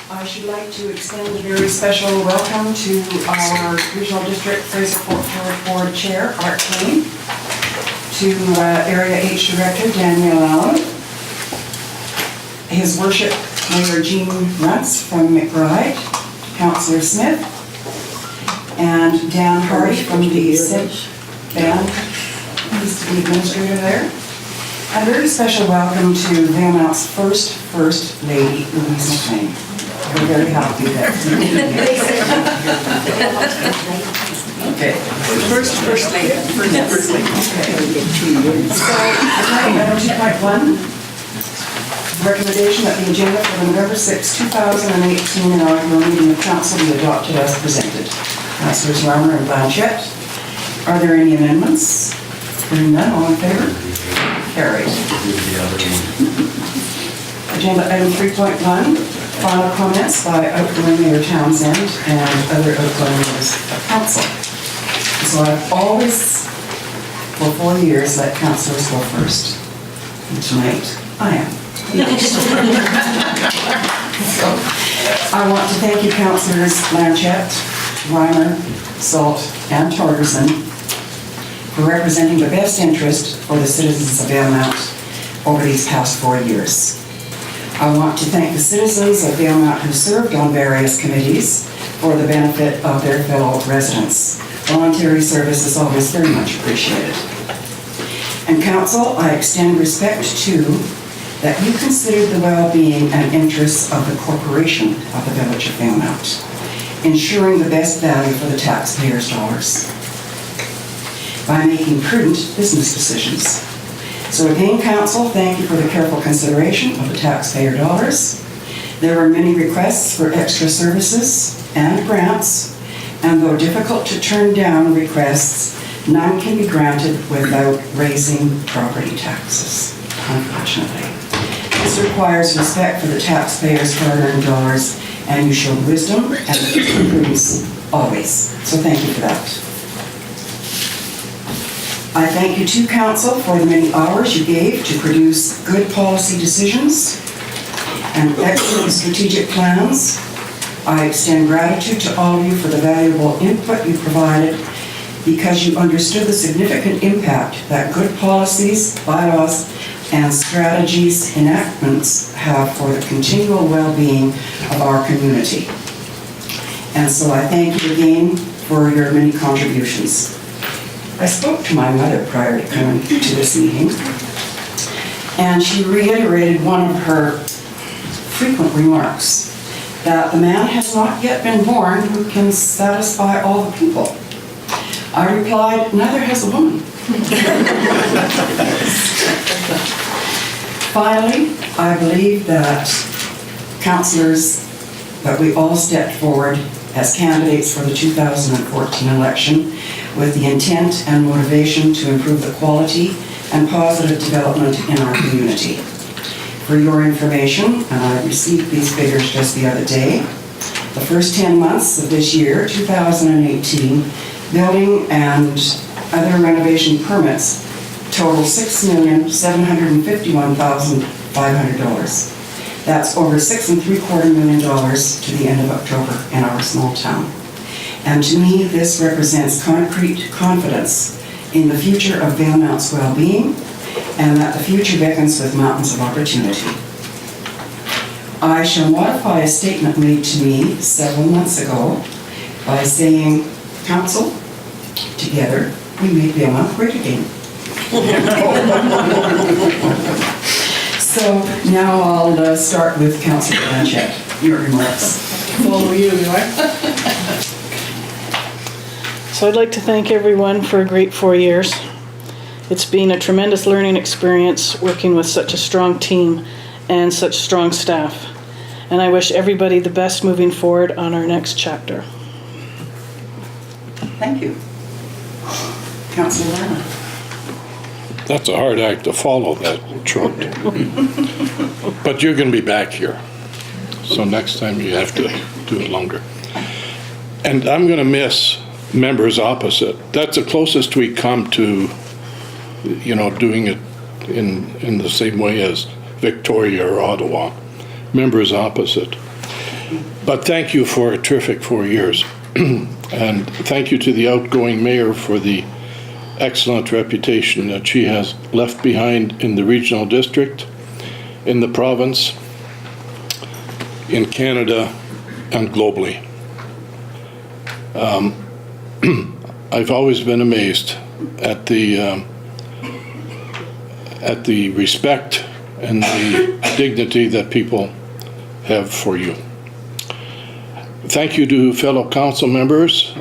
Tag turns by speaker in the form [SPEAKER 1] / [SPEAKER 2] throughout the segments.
[SPEAKER 1] I should like to extend a very special welcome to our Regional District Fraser Board Chair, Art Kane, to Area H Director, Danielle Allen, His Worship Mayor Jean Runtz from McBride, Councillor Smith, and Dan Hardy from the SIP band, he's the administrator there. A very special welcome to Valemount's First Lady, Louise MacLean. We're very happy that. Okay. First lady. First lady. Okay. So, item 2.1, recommendation that the agenda for the November 6, 2018 inaugural meeting of council be adopted as presented. Councillors Reimer and Blanchette. Are there any amendments? Hearing none, all in favor? Carried. Agenda item 3.1, final comments by outgoing Mayor Townsend and other outgoing members of council. So I've always, for 4 years, let councillors go first. And tonight, I am. So, I want to thank you, councillors Blanchette, Reimer, Salt, and Torgerson, for representing the best interest for the citizens of Valemount over these past 4 years. I want to thank the citizens of Valemount who served on various committees for the benefit of their fellow residents. Voluntary service is always very much appreciated. And council, I extend respect to that you considered the well-being and interests of the corporation of the Village of Valemount, ensuring the best value for the taxpayers' dollars by making prudent business decisions. So again, council, thank you for the careful consideration of the taxpayer dollars. There were many requests for extra services and grants, and though difficult to turn down requests, none can be granted without raising property taxes, unfortunately. This requires respect for the taxpayers' hard-earned dollars, and you showed wisdom and prudence always. So thank you for that. I thank you too, council, for the many hours you gave to produce good policy decisions and excellent strategic plans. I extend gratitude to all of you for the valuable input you provided, because you understood the significant impact that good policies, bylaws, and strategies enactments have for the continual well-being of our community. And so I thank you again for your many contributions. I spoke to my mother prior to coming to this meeting, and she reiterated one of her frequent remarks, that the man has not yet been born who can satisfy all the people. I replied, neither has a woman. Finally, I believe that councillors, that we all stepped forward as candidates for the 2014 election with the intent and motivation to improve the quality and positive development in our community. For your information, and I received these figures just the other day, the first 10 months of this year, 2018, building and other renovation permits total $6,751,500. That's over $6.75 million to the end of October in our small town. And to me, this represents concrete confidence in the future of Valemount's well-being, and that the future beckons with mountains of opportunity. I shall modify a statement made to me several months ago by saying, council, together we make Valemount great again. So now I'll start with Councillor Blanchette. Your remarks.
[SPEAKER 2] Follow you, So I'd like to thank everyone for a great 4 years. It's been a tremendous learning experience working with such a strong team and such strong staff. And I wish everybody the best moving forward on our next chapter.
[SPEAKER 1] Thank you. Councillor Reimer.
[SPEAKER 3] That's a hard act to follow, that truck. But you're going to be back here. So next time you have to do it longer. And I'm going to miss members opposite. That's the closest we come to, doing it in the same way as Victoria or Ottawa. Members opposite. But thank you for a terrific 4 years. And thank you to the outgoing mayor for the excellent reputation that she has left behind in the regional district, in the province, in Canada, and globally. I've always been amazed at the respect and the dignity that people have for you. Thank you to fellow council members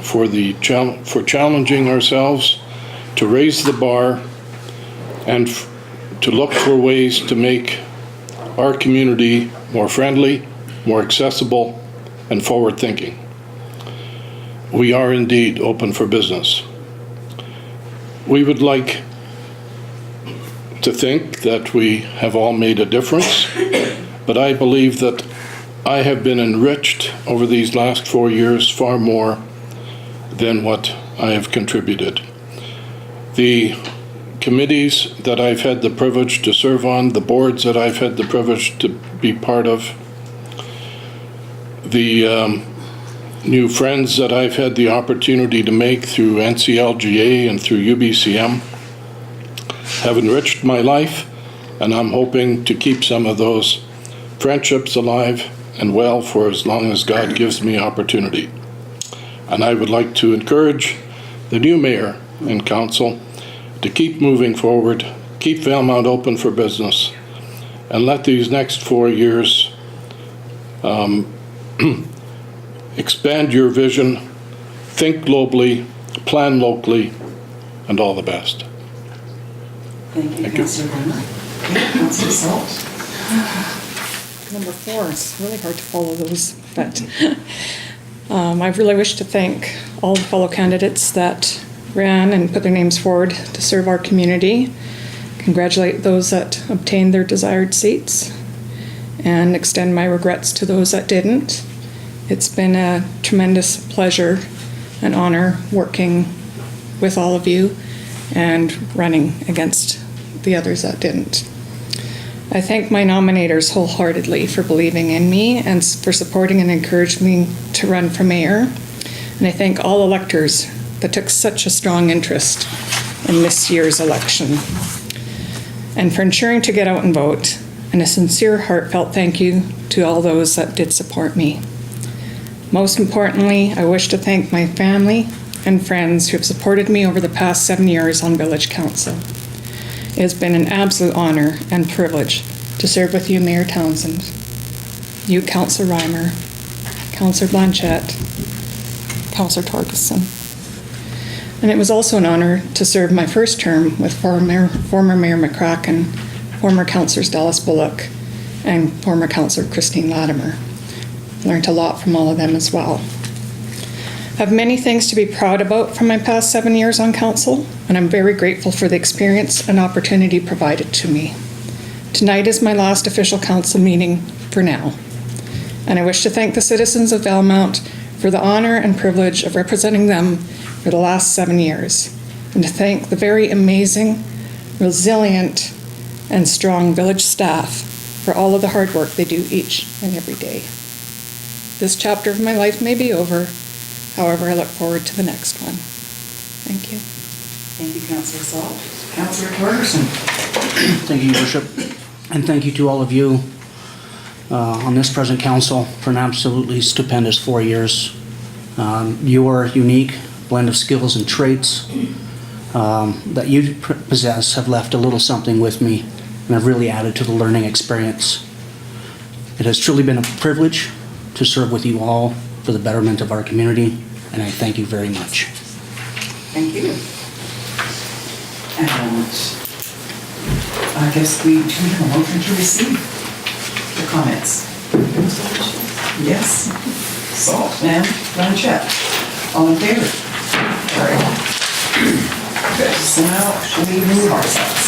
[SPEAKER 3] for challenging ourselves to raise the bar and to look for ways to make our community more friendly, more accessible, and forward-thinking. We are indeed open for business. We would like to think that we have all made a difference, but I believe that I have been enriched over these last 4 years far more than what I have contributed. The committees that I've had the privilege to serve on, the boards that I've had the privilege to be part of, the new friends that I've had the opportunity to make through NCLGA and through UBCM have enriched my life, and I'm hoping to keep some of those friendships alive and well for as long as God gives me opportunity. And I would like to encourage the new mayor and council to keep moving forward, keep Valemount open for business, and let these next 4 years expand your vision, think globally, plan locally, and all the best.
[SPEAKER 1] Thank you, Councillor Reimer. Councillor Salt.
[SPEAKER 4] Number 4, it's really hard to follow those, but I really wish to thank all the fellow candidates that ran and put their names forward to serve our community, congratulate those that obtained their desired seats, and extend my regrets to those that didn't. It's been a tremendous pleasure and honor working with all of you and running against the others that didn't. I thank my nominators wholeheartedly for believing in me and for supporting and encouraging me to run for mayor. And I thank all electors that took such a strong interest in this year's election and for ensuring to get out and vote. And a sincere, heartfelt thank you to all those that did support me. Most importantly, I wish to thank my family and friends who have supported me over the past 7 years on Village Council. It has been an absolute honor and privilege to serve with you, Mayor Townsend, you, Councillor Reimer, Councillor Blanchette, Councillor Torgerson. And it was also an honor to serve my first term with former Mayor McCracken, former Councillors Dallas Bullock, and former Councillor Christine Latimer. Learned a lot from all of them as well. I have many things to be proud about from my past 7 years on council, and I'm very grateful for the experience and opportunity provided to me. Tonight is my last official council meeting for now, and I wish to thank the citizens of Valemount for the honor and privilege of representing them for the last 7 years, and to thank the very amazing, resilient, and strong village staff for all of the hard work they do each and every day. This chapter of my life may be over. However, I look forward to the next one. Thank you.
[SPEAKER 1] Thank you, Councillor Salt. Councillor Torgerson.
[SPEAKER 5] Thank you, Your Worship. And thank you to all of you on this present council for an absolutely stupendous 4 years. Your unique blend of skills and traits that you possess have left a little something with me and have really added to the learning experience. It has truly been a privilege to serve with you all for the betterment of our community, and I thank you very much.
[SPEAKER 1] Thank you. And I guess we have a motion to receive the comments. Yes. Salt and Blanchette. All in favor? All right. Good. So now we move ourselves.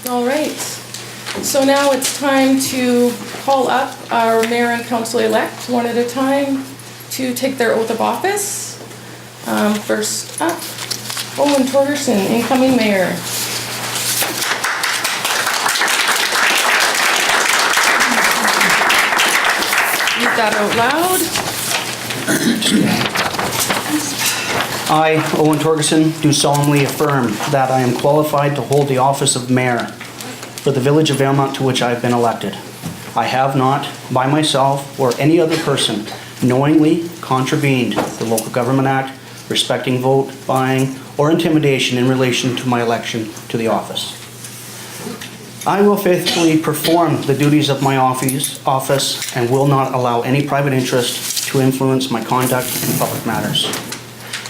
[SPEAKER 6] All right. So now it's time to call up our mayor and council-elect one at a time to take their oath of office. First up, Owen Torgerson, incoming mayor. Read that out loud.
[SPEAKER 5] I, Owen Torgerson, do solemnly affirm that I am qualified to hold the office of mayor for the village of Valemount to which I have been elected. I have not, by myself or any other person, knowingly contravened the Local Government Act respecting vote, buying, or intimidation in relation to my election to the office. I will faithfully perform the duties of my office and will not allow any private interest to influence my conduct in public matters.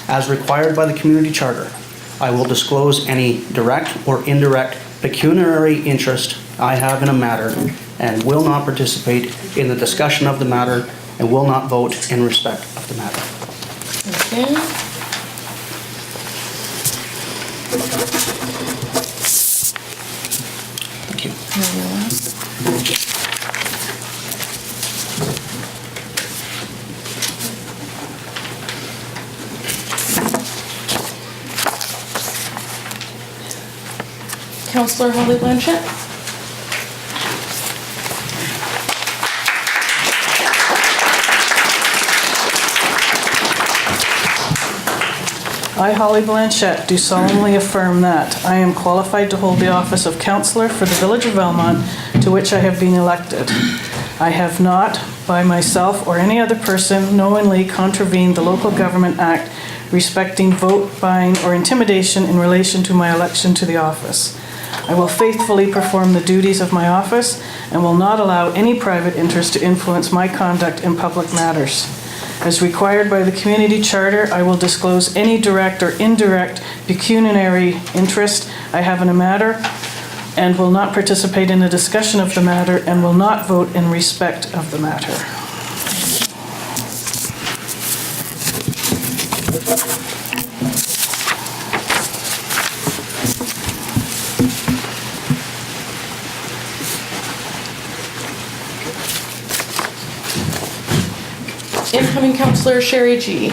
[SPEAKER 5] As required by the community charter, I will disclose any direct or indirect pecuniary interest I have in a matter and will not participate in the discussion of the matter and will not vote in respect of the matter.
[SPEAKER 6] Okay.
[SPEAKER 5] Thank you.
[SPEAKER 6] Councillor Hollie Blanchette.
[SPEAKER 2] I, Hollie Blanchette, do solemnly affirm that I am qualified to hold the office of councillor for the village of Valemount to which I have been elected. I have not, by myself or any other person, knowingly contravened the Local Government Act respecting vote, buying, or intimidation in relation to my election to the office. I will faithfully perform the duties of my office and will not allow any private interest to influence my conduct in public matters. As required by the community charter, I will disclose any direct or indirect pecuniary interest I have in a matter and will not participate in the discussion of the matter and will not vote in respect of the matter.
[SPEAKER 6] Incoming Councillor Sheri G.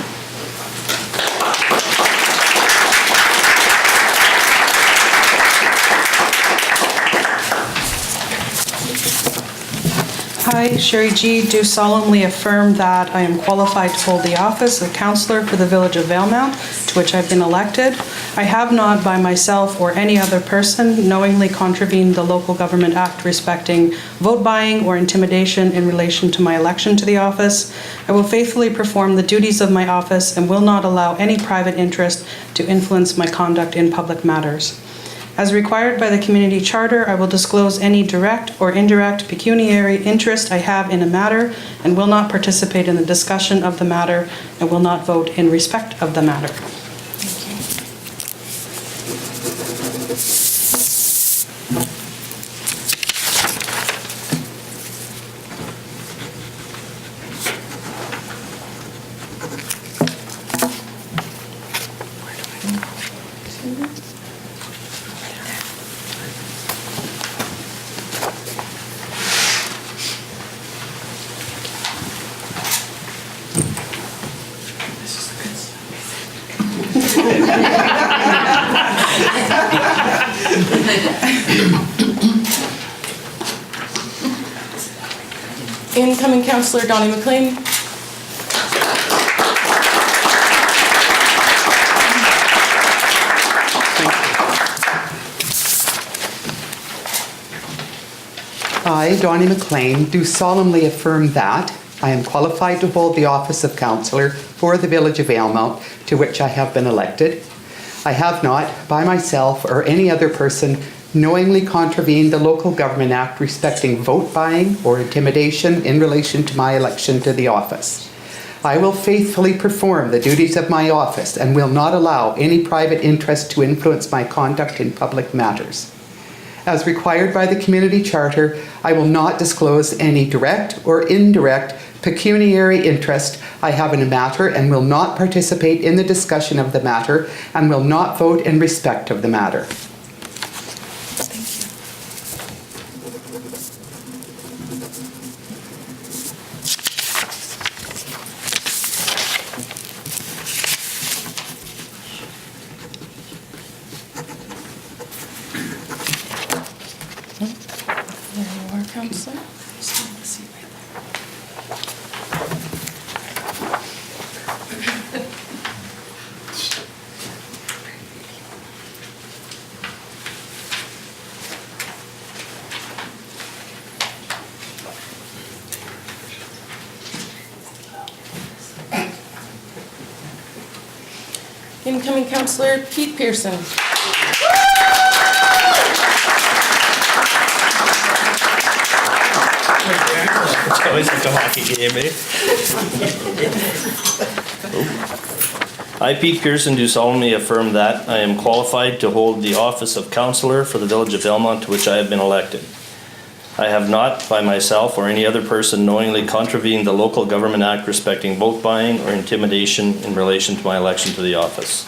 [SPEAKER 7] I, Sheri G., do solemnly affirm that I am qualified to hold the office of councillor for the village of Valemount, to which I've been elected. I have not, by myself or any other person, knowingly contravened the Local Government Act respecting vote buying or intimidation in relation to my election to the office. I will faithfully perform the duties of my office and will not allow any private interest to influence my conduct in public matters. As required by the community charter, I will disclose any direct or indirect pecuniary interest I have in a matter and will not participate in the discussion of the matter and will not vote in respect of the matter.
[SPEAKER 6] Incoming Councillor Donnie MacLean.
[SPEAKER 8] I, Donnie MacLean, do solemnly affirm that I am qualified to hold the office of councillor for the village of Valemount, to which I have been elected. I have not, by myself or any other person, knowingly contravened the Local Government Act respecting vote buying or intimidation in relation to my election to the office. I will faithfully perform the duties of my office and will not allow any private interest to influence my conduct in public matters. As required by the community charter, I will not disclose any direct or indirect pecuniary interest I have in a matter and will not participate in the discussion of the matter and will not vote in respect of the matter.
[SPEAKER 6] Councillor. Incoming Councillor Pete Pearson.
[SPEAKER 9] It's always like a hockey game, eh? I, Pete Pearson, do solemnly affirm that I am qualified to hold the office of councillor for the village of Valemount to which I have been elected. I have not, by myself or any other person, knowingly contravened the Local Government Act respecting vote buying or intimidation in relation to my election to the office.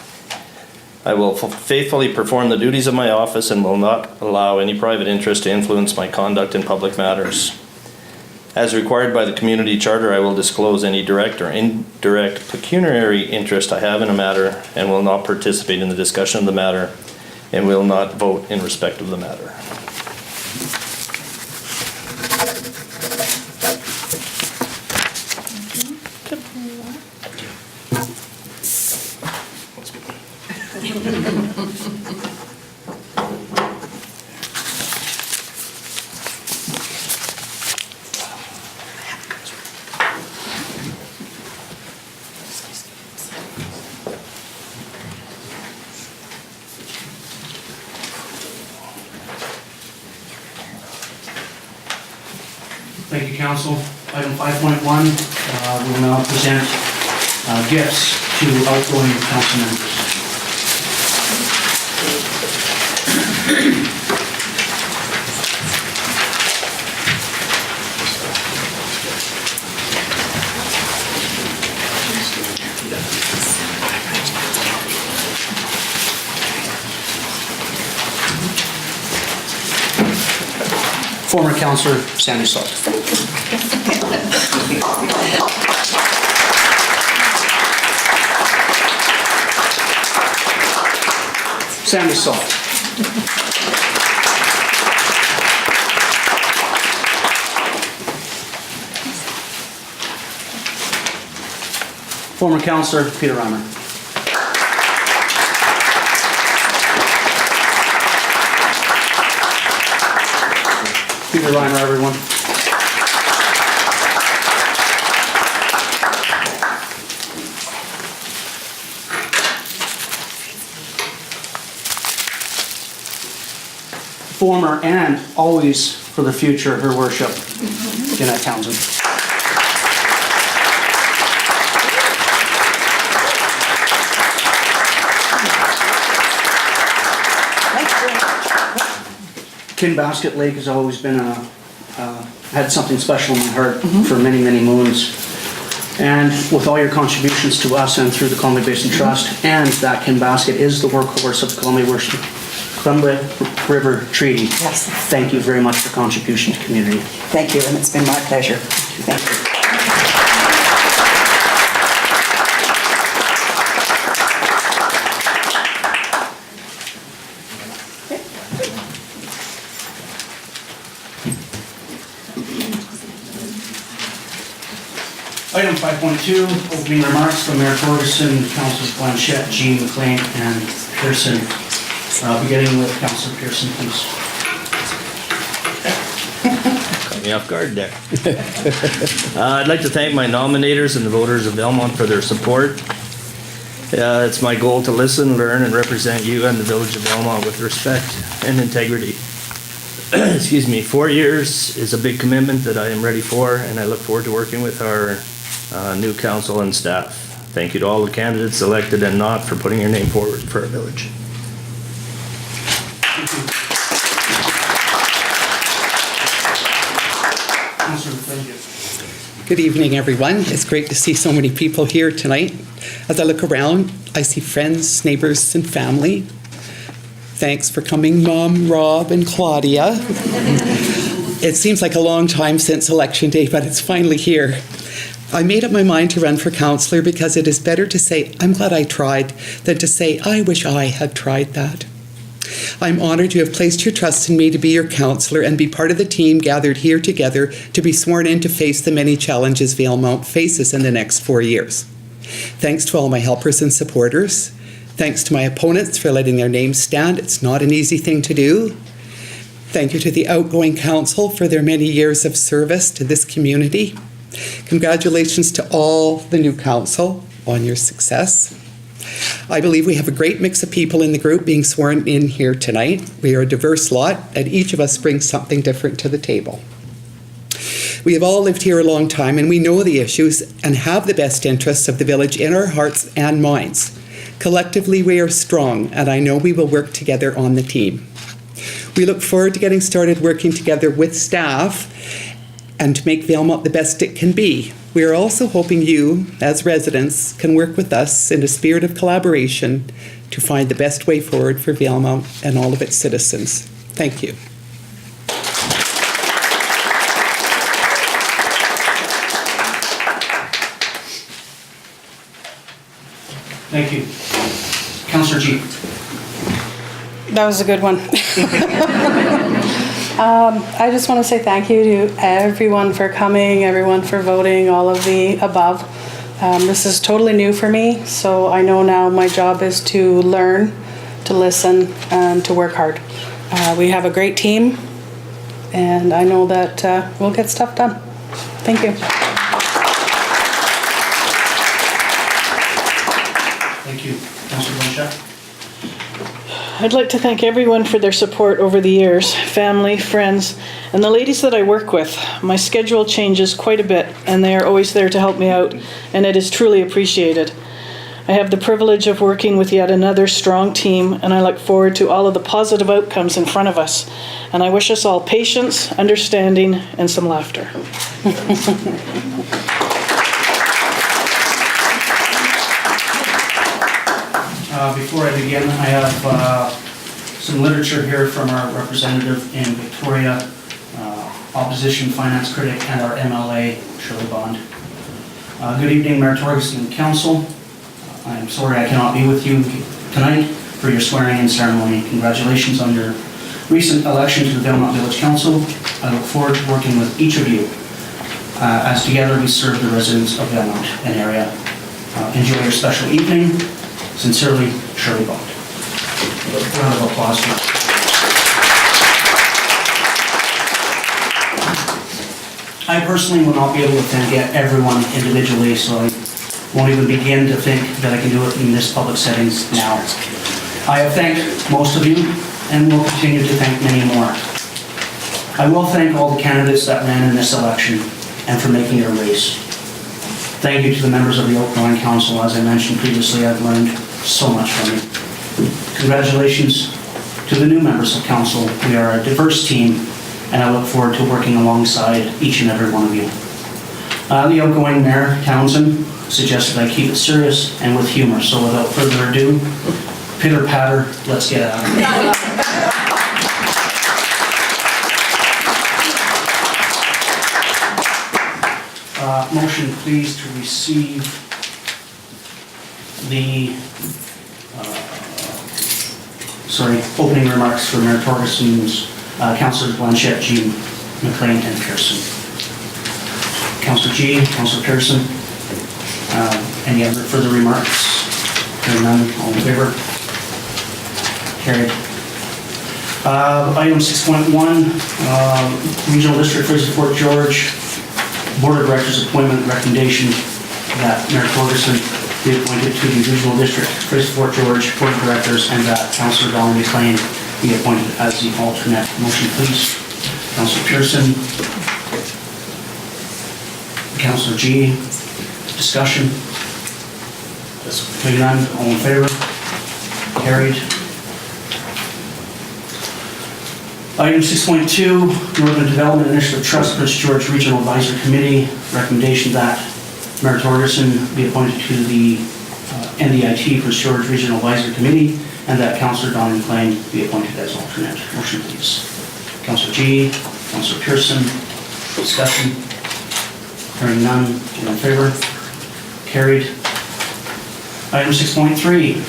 [SPEAKER 9] I will faithfully perform the duties of my office and will not allow any private interest to influence my conduct in public matters. As required by the community charter, I will disclose any direct or indirect pecuniary interest I have in a matter and will not participate in the discussion of the matter and will not vote in respect of the matter.
[SPEAKER 5] Thank you, Council. Item 5.1, we'll now present gifts to outgoing council members. Former Councillor Sandy Salt. Sandy Salt. Former Councillor Peter Reimer. Peter Reimer, everyone. Former and always for the future, Her Worship, Jeannette Townsend. Kinbasket Lake has always been had something special in my heart for many, many moons. And with all your contributions to us and through the Columbia Basin Trust, and that Kinbasket is the workhorse of the Columbia River Treaty.
[SPEAKER 1] Yes.
[SPEAKER 5] Thank you very much for contribution to community.
[SPEAKER 1] Thank you, and it's been my pleasure. Thank you.
[SPEAKER 5] Item 5.2, opening remarks from Mayor Torgerson, Councillors Blanchette, MacLean, and Pearson. Beginning with Councillor Pearson, please.
[SPEAKER 9] Caught me off guard there. I'd like to thank my nominators and the voters of Valemount for their support. It's my goal to listen, learn, and represent you and the village of Valemount with respect and integrity. Excuse me, 4 years is a big commitment that I am ready for, and I look forward to working with our new council and staff. Thank you to all the candidates elected and not for putting your name forward for our village.
[SPEAKER 8] Good evening, everyone. It's great to see so many people here tonight. As I look around, I see friends, neighbors, and family. Thanks for coming, Mom, Rob, and Claudia. It seems like a long time since Election Day, but it's finally here. I made up my mind to run for councillor because it is better to say, I'm glad I tried, than to say, I wish I had tried that. I'm honored you have placed your trust in me to be your councillor and be part of the team gathered here together to be sworn in to face the many challenges Valemount faces in the next 4 years. Thanks to all my helpers and supporters. Thanks to my opponents for letting their names stand. It's not an easy thing to do. Thank you to the outgoing council for their many years of service to this community. Congratulations to all the new council on your success. I believe we have a great mix of people in the group being sworn in here tonight. We are a diverse lot, and each of us brings something different to the table. We have all lived here a long time, and we know the issues and have the best interests of the village in our hearts and minds. Collectively, we are strong, and I know we will work together on the team. We look forward to getting started working together with staff and to make Valemount the best it can be. We are also hoping you, as residents, can work with us in a spirit of collaboration to find the best way forward for Valemount and all of its citizens. Thank you.
[SPEAKER 5] Thank you. Councillor G.
[SPEAKER 7] That was a good one. I just want to say thank you to everyone for coming, everyone for voting, all of the above. This is totally new for me, so I know now my job is to learn, to listen, and to work hard. We have a great team, and I know that we'll get stuff done. Thank you.
[SPEAKER 5] Thank you. Councillor Blanchette.
[SPEAKER 2] I'd like to thank everyone for their support over the years, family, friends, and the ladies that I work with. My schedule changes quite a bit, and they are always there to help me out, and it is truly appreciated. I have the privilege of working with yet another strong team, and I look forward to all of the positive outcomes in front of us. And I wish us all patience, understanding, and some laughter.
[SPEAKER 5] Before I begin, I have some literature here from our representative in Victoria, opposition finance critic, and our MLA, Shirley Bond. Good evening, Mayor Torgerson and Council. I'm sorry I cannot be with you tonight for your swearing-in ceremony. Congratulations on your recent election to the Valemount Village Council. I look forward to working with each of you as together we serve the residents of Valemount and area. Enjoy your special evening. Sincerely, Shirley Bond. A round of applause for that. I personally will not be able to thank everyone individually, so I won't even begin to think that I can do it in this public settings now. I have thanked most of you and will continue to thank many more. I will thank all the candidates that ran in this election and for making it a race. Thank you to the members of the outgoing council. As I mentioned previously, I've learned so much from you. Congratulations to the new members of council. We are a diverse team, and I look forward to working alongside each and every one of you. The outgoing Mayor, Townsend, suggested I keep it serious and with humor, so without further ado, pitter patter, let's get out of here. Motion please to receive the opening remarks for Mayor Torgerson's Councillors Blanchette, G, MacLean, and Pearson. Councillor G, Councillor Pearson, any other further remarks? Hearing none, all in favor? Carried. Item 6.1, Regional District Fraser Fort George Board of Directors appointment recommendation that Mayor Torgerson be appointed to the Regional District Fraser Fort George Board of Directors and that Councillor Donnie MacLean be appointed as the alternate. Motion please. Councillor Pearson. Councillor G. Discussion. Hearing none, all in favor? Carried. Item 6.2, Northern Development Initiative Trust, Prince George Regional Advisory Committee, recommendation that Mayor Torgerson be appointed to the NDIT Prince George Regional Advisory Committee and that Councillor Donnie MacLean be appointed as alternate. Motion please. Councillor G, Councillor Pearson, discussion. Hearing none, all in favor? Carried. Item 6.3,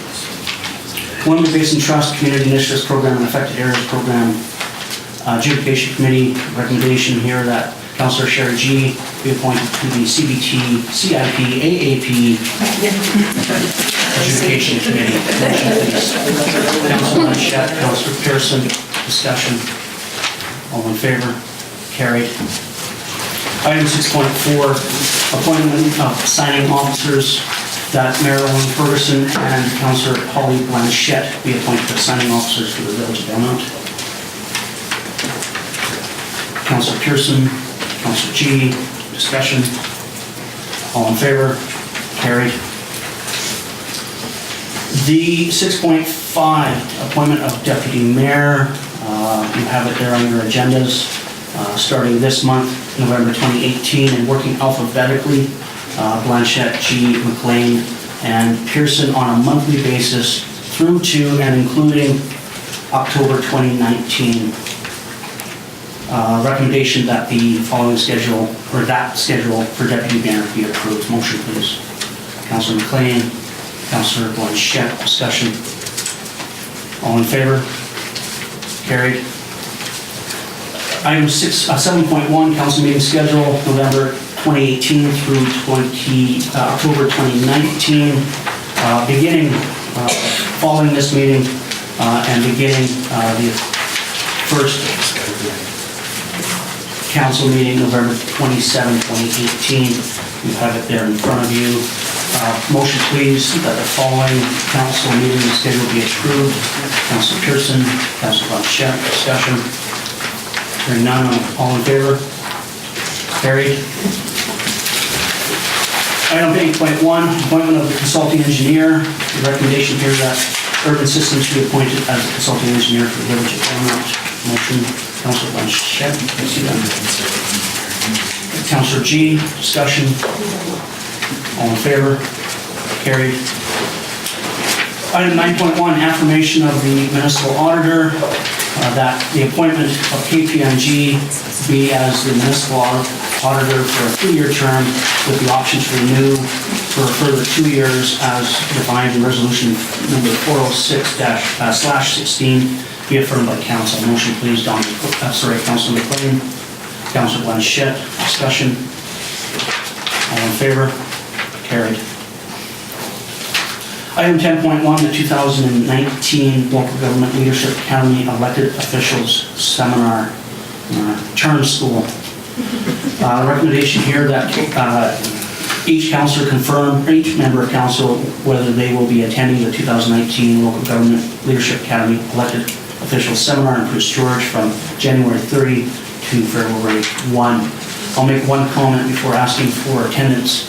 [SPEAKER 5] Columbia Basin Trust Community Initiatives Program and Affected Areas Program Adjudication Committee, recommendation here that Councillor Sheri G be appointed to the CBT, CIP, AAP Adjudication Committee. Councillor Blanchette, Councillor Pearson, discussion. All in favor? Carried. Item 6.4, appointment of signing officers, that Marilyn Torgerson and Councillor Hollie Blanchette be appointed as signing officers for the Village of Valemount. Councillor Pearson, Councillor G, discussion. All in favor? Carried. The 6.5, appointment of deputy mayor. You have it there on your agendas. Starting this month, November 2018, and working alphabetically, Blanchette, G, MacLean, and Pearson on a monthly basis through to and including October 2019. Recommendation that the following schedule, or that schedule for deputy mayor be approved. Motion, please. Councillor MacLean, Councillor Blanchette, discussion. All in favor? Carried. Item 7.1, council meeting schedule, November 2018 through October 2019. Beginning, following this meeting, and beginning the first council meeting, November 27, 2018. You have it there in front of you. Motion, please, that the following council meeting schedule be approved. Councillor Pearson, Councillor Blanchette, discussion. Hearing none, all in favor? Carried. Item 8.1, appointment of the consulting engineer. The recommendation here that Urban Systems be appointed as the consulting engineer for the Village of Valemount. Motion, Councillor Blanchette. I see that. Councillor G, discussion. All in favor? Carried. Item 9.1, affirmation of the municipal auditor. That the appointment of KPMG be as the municipal auditor for a 3-year term with the option to renew for a further 2 years as defined in resolution number 406/16 be affirmed by council. Motion, please, Councillor MacLean, Councillor Blanchette, discussion. All in favor? Carried. Item 10.1, the 2019 Local Government Leadership Academy Elected Officials Seminar, term school. Recommendation here that each councillor confirm, each member of council, whether they will be attending the 2019 Local Government Leadership Academy Elected Officials Seminar in Prince George from January 30 to February 1. I'll make one comment before asking for attendance.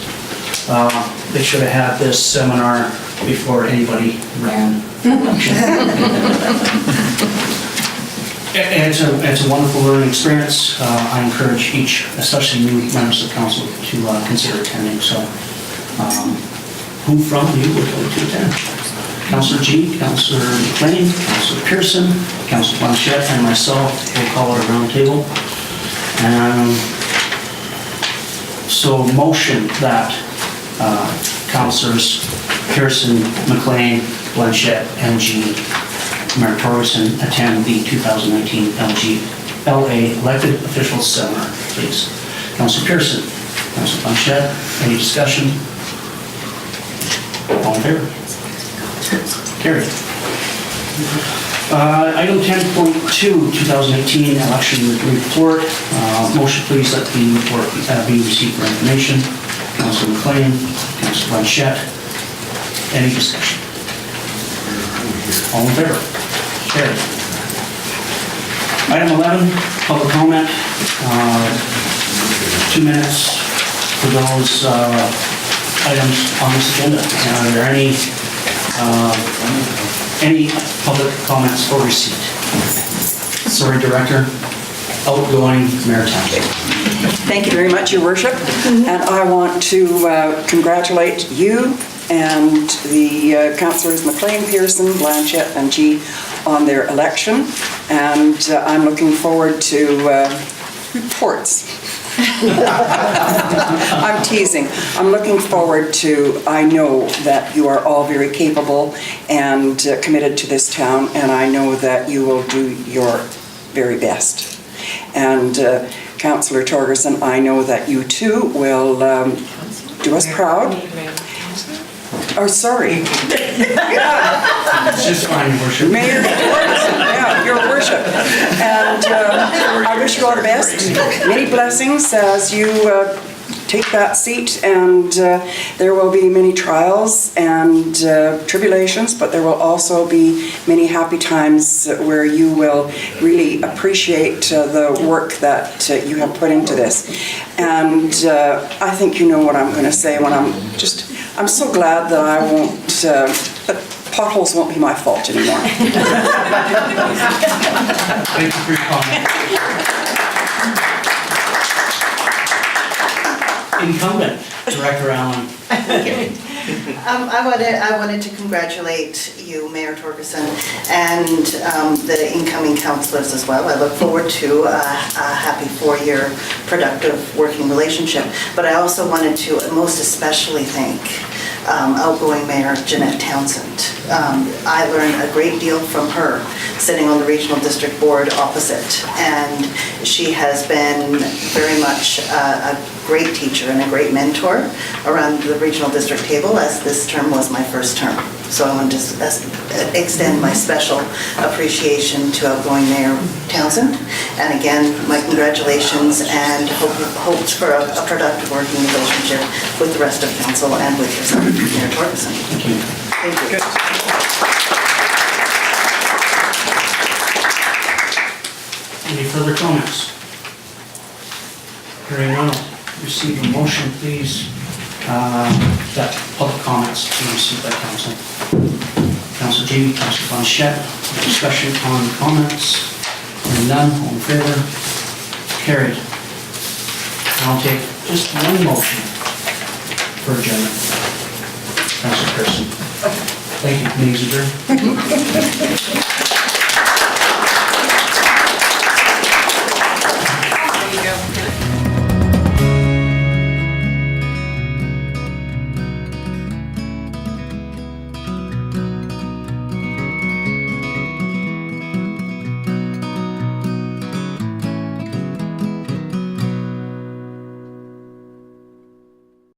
[SPEAKER 5] They should have had this seminar before anybody ran. It's a wonderful learning experience. I encourage each, especially new members of council, to consider attending. So, who from you would like to attend? Councillor G, Councillor MacLean, Councillor Pearson, Councillor Blanchette, and myself will call it a round table. So, motion that Councillors Pearson, MacLean, Blanchette, and G, Mayor Torgerson attend the 2019 LA Elected Officials Seminar, please. Councillor Pearson, Councillor Blanchette, any discussion? All in favor? Carried. Item 10.2, 2018 election report. Motion, please, that the report be received for information. Councillor MacLean, Councillor Blanchette, any discussion? All in favor? Carried. Item 11, public comment. 2 minutes for those items on this agenda. Are there any public comments or receipt? Sorry, Director. Outgoing Mayor Townsend.
[SPEAKER 1] Thank you very much, Your Worship. And I want to congratulate you and the councillors MacLean, Pearson, Blanchette, and G on their election. And I'm looking forward to reports I'm teasing. I'm looking forward to, I know that you are all very capable and committed to this town, and I know that you will do your very best. And Councillor Torgerson, I know that you too will do us proud. Oh, sorry.
[SPEAKER 5] It's just fine, Your Worship.
[SPEAKER 1] Mayor Torgerson, yeah, Your Worship. And I wish you all the best. Many blessings as you take that seat, and there will be many trials and tribulations, but there will also be many happy times where you will really appreciate the work that you have put into this. And I think you know what I'm going to say when I'm so glad that I won't, that potholes won't be my fault anymore.
[SPEAKER 5] Thank you for your comment. Incumbent Director Allen.
[SPEAKER 10] I wanted to congratulate you, Mayor Torgerson, and the incoming councillors as well. I look forward to a happy 4-year productive working relationship. But I also wanted to most especially thank outgoing Mayor Jeannette Townsend. I learned a great deal from her sitting on the Regional District Board opposite, and she has been very much a great teacher and a great mentor around the Regional District table, as this term was my first term. So I want to just extend my special appreciation to outgoing Mayor Townsend. And again, my congratulations and hopes for a productive working relationship with the rest of council and with yourself, Mayor Torgerson.
[SPEAKER 5] Thank you.
[SPEAKER 10] Thank you.
[SPEAKER 5] Any further comments? Hearing none, receive a motion, please, that public comments be received by council. Councillor Jamie, Councillor Blanchette, discussion on comments. Hearing none, all in favor? Carried. I'll take just one motion for adjournment. Councillor Pearson. Thank you, meeting's adjourned.